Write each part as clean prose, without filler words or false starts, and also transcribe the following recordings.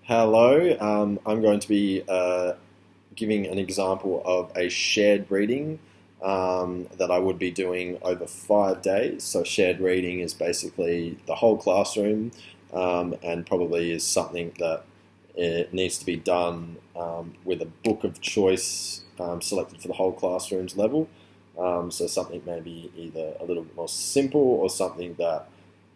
Hello, I'm going to be giving an example of a shared reading that I would be doing over 5 days. So, shared reading is basically the whole classroom and probably is something that it needs to be done with a book of choice selected for the whole classroom's level. So, something maybe either a little bit more simple or something that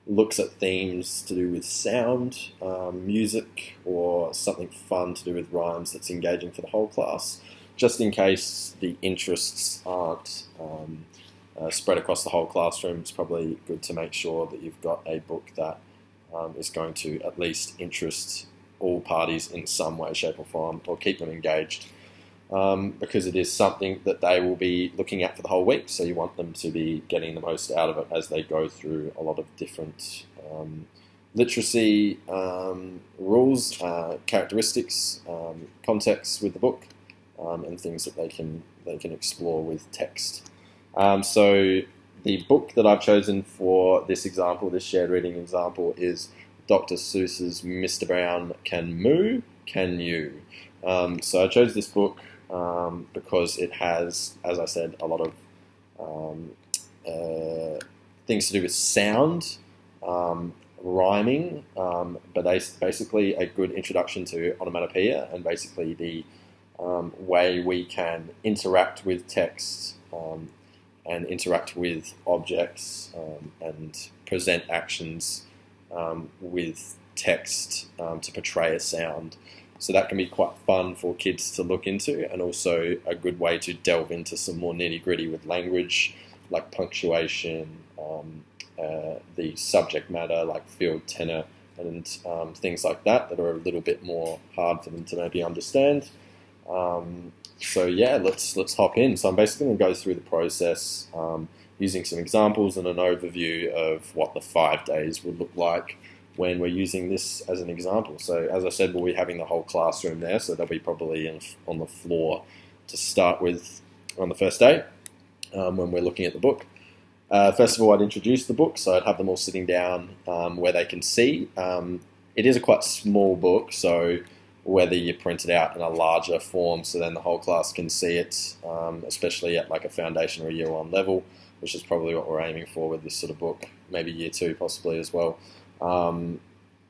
looks at themes to do with sound, music, or something fun to do with rhymes that's engaging for the whole class, just in case the interests aren't spread across the whole classroom. It's probably good to make sure that you've got a book that is going to at least interest all parties in some way, shape, or form, or keep them engaged. Because it is something that they will be looking at for the whole week. So you want them to be getting the most out of it as they go through a lot of different literacy rules, characteristics, contexts with the book, and things that they can explore with text. So the book that I've chosen for this example, this shared reading example, is Dr. Seuss's Mr. Brown Can Moo, Can You? So I chose this book because it has, as I said, a lot of things to do with sound, rhyming, but basically a good introduction to onomatopoeia and basically the way we can interact with text and interact with objects and present actions with text to portray a sound. So that can be quite fun for kids to look into, and also a good way to delve into some more nitty-gritty with language, like punctuation, the subject matter, like field tenor, and things like that are a little bit more hard for them to maybe understand. So yeah, let's hop in. So I'm basically going to go through the process using some examples and an overview of what the 5 days would look like when we're using this as an example. So as I said, we'll be having the whole classroom there, so they'll be probably on the floor to start with on the first day when we're looking at the book. First of all, I'd introduce the book, so I'd have them all sitting down where they can see. It is a quite small book, so whether you print it out in a larger form so then the whole class can see it, especially at like a foundation or a year one level, which is probably what we're aiming for with this sort of book, maybe year two possibly as well.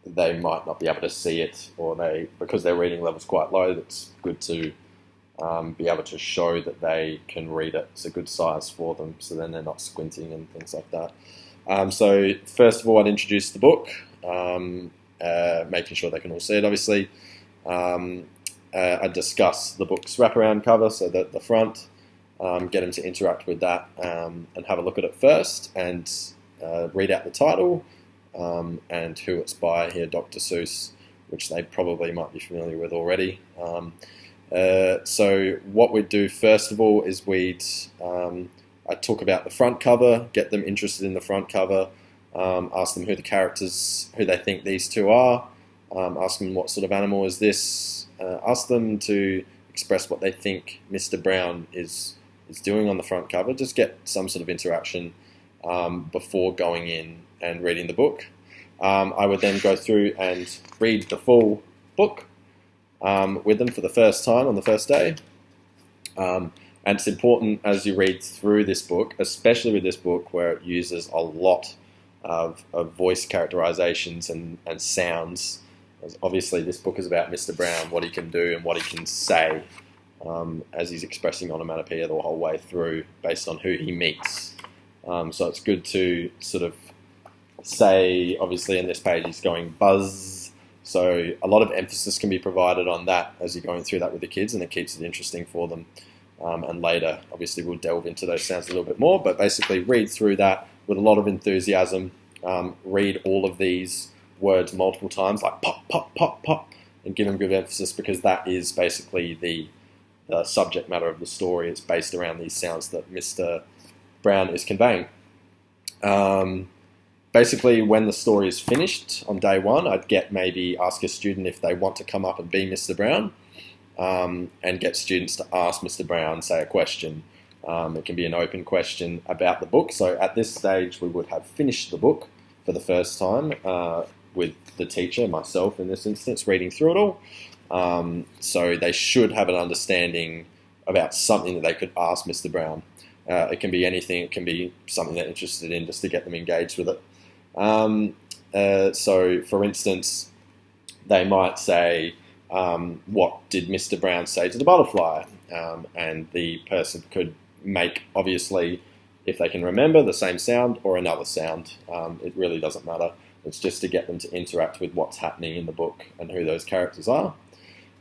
They might not be able to see it, or because their reading level is quite low, it's good to be able to show that they can read it. It's a good size for them, so then they're not squinting and things like that. So first of all, I'd introduce the book, making sure they can all see it, obviously. I'd discuss the book's wraparound cover, so that the front, get them to interact with that and have a look at it first, and read out the title, and who it's by here, Dr. Seuss, which they probably might be familiar with already. So what we'd do first of all is I'd talk about the front cover, get them interested in the front cover, ask them who they think these two are, ask them what sort of animal is this, ask them to express what they think Mr. Brown is doing on the front cover, just get some sort of interaction before going in and reading the book. I would then go through and read the full book with them for the first time on the first day. And it's important as you read through this book, especially with this book where it uses a lot of voice characterizations and sounds. Obviously, this book is about Mr. Brown, what he can do and what he can say as he's expressing onomatopoeia the whole way through based on who he meets. So it's good to sort of say, obviously in this page he's going buzz, so a lot of emphasis can be provided on that as you're going through that with the kids, and it keeps it interesting for them. And later, obviously, we'll delve into those sounds a little bit more, but basically read through that with a lot of enthusiasm. Read all of these words multiple times, like pop, pop, pop, pop, and give them good emphasis, because that is basically the subject matter of the story. It's based around these sounds that Mr. Brown is conveying. Basically, when the story is finished on day one, I'd maybe ask a student if they want to come up and be Mr. Brown, and get students to ask Mr. Brown, say, a question. It can be an open question about the book. So at this stage, we would have finished the book for the first time, with the teacher, myself in this instance, reading through it all. So they should have an understanding about something that they could ask Mr. Brown. It can be anything. It can be something they're interested in, just to get them engaged with it. So, for instance, they might say, what did Mr. Brown say to the butterfly? And the person could make, obviously, if they can remember, the same sound or another sound. It really doesn't matter. It's just to get them to interact with what's happening in the book and who those characters are.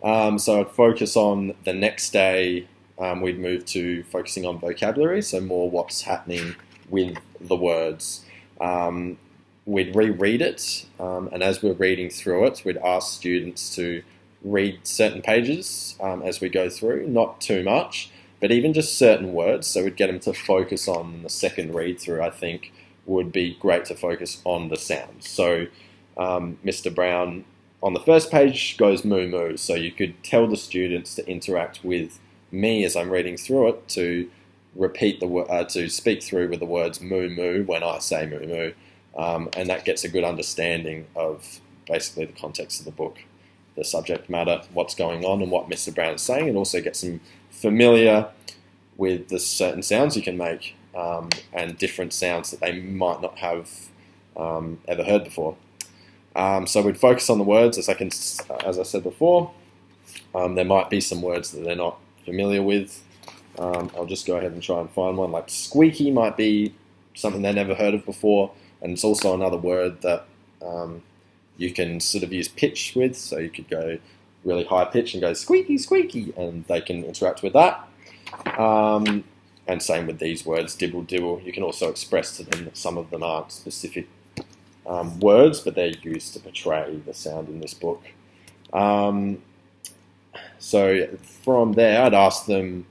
So I'd focus on the next day. We'd move to focusing on vocabulary, so more what's happening with the words. We'd reread it, and as we're reading through it, we'd ask students to read certain pages as we go through, not too much, but even just certain words. So we'd get them to focus on the second read through. I think would be great to focus on the sounds. So Mr. Brown on the first page goes moo moo, so you could tell the students to interact with me as I'm reading through it to repeat to speak through with the words moo moo when I say moo moo, and that gets a good understanding of basically the context of the book, the subject matter, what's going on, and what Mr. Brown is saying, and also get some familiar with the certain sounds you can make and different sounds that they might not have ever heard before. So we'd focus on the words, as I said before. There might be some words that they're not familiar with. I'll just go ahead and try and find one. Like squeaky might be something they never heard of before, and it's also another word that you can sort of use pitch with. So you could go really high pitch and go squeaky, squeaky, and they can interact with that. And same with these words, dibble, dibble. You can also express to them that some of them aren't specific words, but they're used to portray the sound in this book. So from there, I'd ask them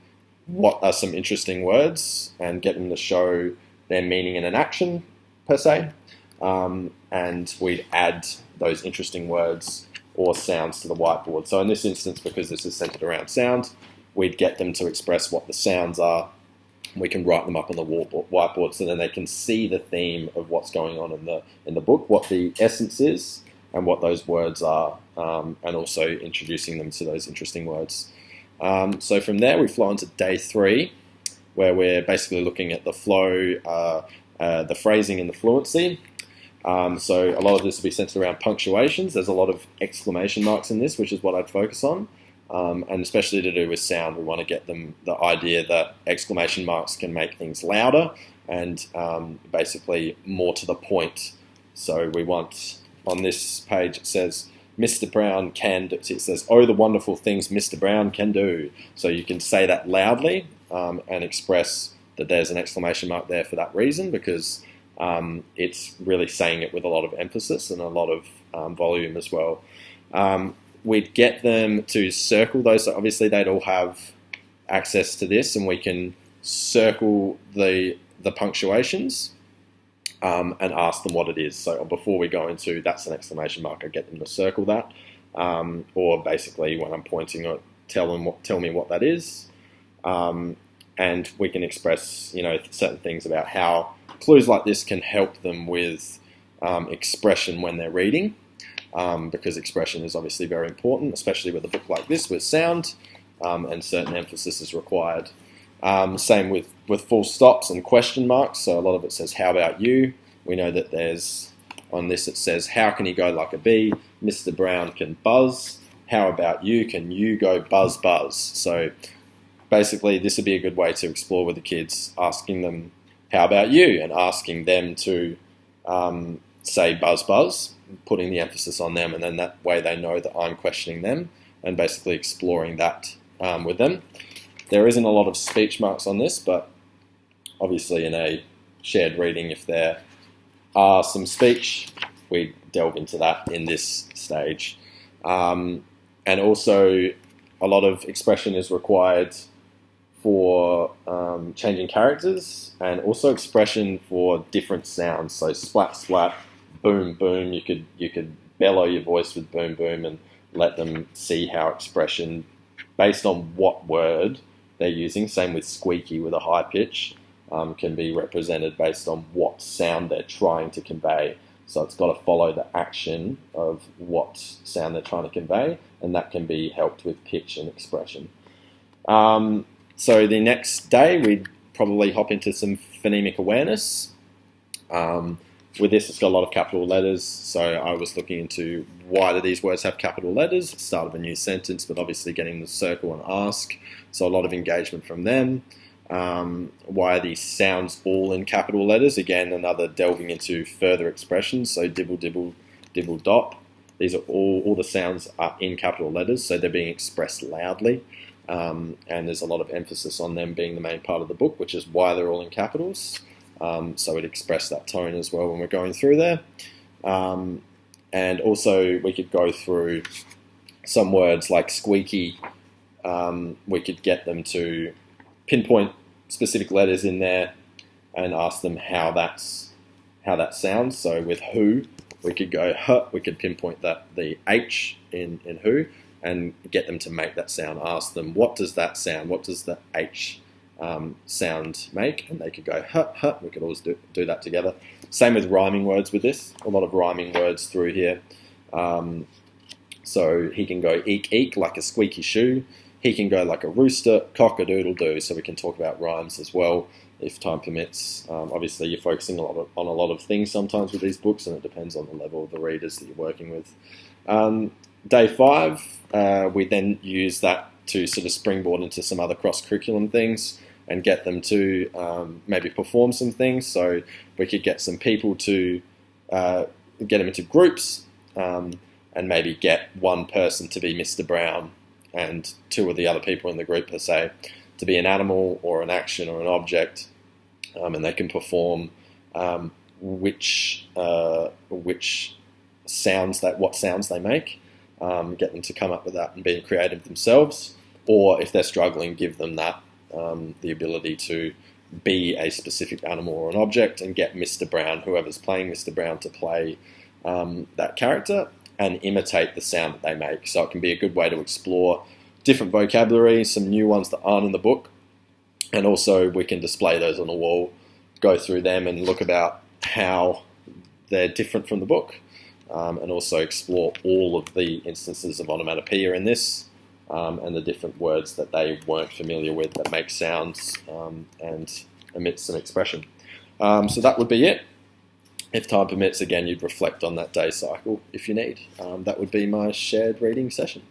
what are some interesting words and get them to show their meaning in an action, per se. And we'd add those interesting words or sounds to the whiteboard. So in this instance, because this is centered around sound, we'd get them to express what the sounds are. We can write them up on the whiteboard so then they can see the theme of what's going on in the book, what the essence is, and what those words are, and also introducing them to those interesting words. So from there, we flow into day 3, where we're basically looking at the flow, the phrasing, and the fluency. So a lot of this will be centered around punctuations. There's a lot of exclamation marks in this, which is what I'd focus on. And especially to do with sound, we want to get them the idea that exclamation marks can make things louder and basically more to the point. So we want, on this page it says, Mr. Brown can do, it says, oh, the wonderful things Mr. Brown can do. So you can say that loudly and express that there's an exclamation mark there for that reason, because it's really saying it with a lot of emphasis and a lot of volume as well. We'd get them to circle those, so obviously they'd all have access to this, and we can circle the punctuations and ask them what it is. So before we go into that's an exclamation mark, I get them to circle that, or basically when I'm pointing it, tell me what that is, and we can express certain things about how clues like this can help them with expression when they're reading. Because expression is obviously very important, especially with a book like this with sound, and certain emphasis is required. Same with full stops and question marks. So a lot of it says, how about you? We know that there's, on this it says, how can he go like a bee? Mr. Brown can buzz. How about you? Can you go buzz, buzz? So basically this would be a good way to explore with the kids, asking them, how about you? And asking them to say buzz, buzz, putting the emphasis on them, and then that way they know that I'm questioning them, and basically exploring that with them. There isn't a lot of speech marks on this, but obviously in a shared reading, if there are some speech, we delve into that in this stage. And also a lot of expression is required for changing characters, and also expression for different sounds. So splat, splat, boom, boom. You could bellow your voice with boom, boom, and let them see how expression, based on what word they're using, same with squeaky with a high pitch, can be represented based on what sound they're trying to convey. So it's got to follow the action of what sound they're trying to convey, and that can be helped with pitch and expression. So the next day, we'd probably hop into some phonemic awareness. With this, it's got a lot of capital letters, so I was looking into why do these words have capital letters, start of a new sentence, but obviously getting the circle and ask, so a lot of engagement from them. Why are these sounds all in capital letters? Again, another delving into further expressions, so dibble, dibble, dibble, dop. These are all the sounds are in capital letters, so they're being expressed loudly, and there's a lot of emphasis on them being the main part of the book, which is why they're all in capitals. So it expressed that tone as well when we're going through there. And also we could go through some words like squeaky. We could get them to pinpoint specific letters in there and ask them how that sounds. So with who, we could go huh, we could pinpoint that the H in who and get them to make that sound. Ask them, what does that sound? What does the H sound make? And they could go huh, huh. We could always do that together. Same with rhyming words with this. A lot of rhyming words through here. So he can go eek, eek, like a squeaky shoe. He can go like a rooster, cock-a-doodle-doo. So we can talk about rhymes as well, if time permits. Obviously, you're focusing on a lot of things sometimes with these books, and it depends on the level of the readers that you're working with. Day 5, we then use that to sort of springboard into some other cross-curriculum things and get them to maybe perform some things. So we could get some people to get them into groups and maybe get one person to be Mr. Brown and 2 of the other people in the group, per se, to be an animal or an action or an object, and they can perform what sounds they make, get them to come up with that and be creative themselves, or if they're struggling, give them that, the ability to be a specific animal or an object and get Mr. Brown, whoever's playing Mr. Brown, to play that character and imitate the sound that they make. So it can be a good way to explore different vocabulary, some new ones that aren't in the book, and also we can display those on the wall, go through them and look about how they're different from the book, and also explore all of the instances of onomatopoeia in this, and the different words that they weren't familiar with that make sounds and emit some expression. So that would be it. If time permits, again, you'd reflect on that day cycle if you need. That would be my shared reading session.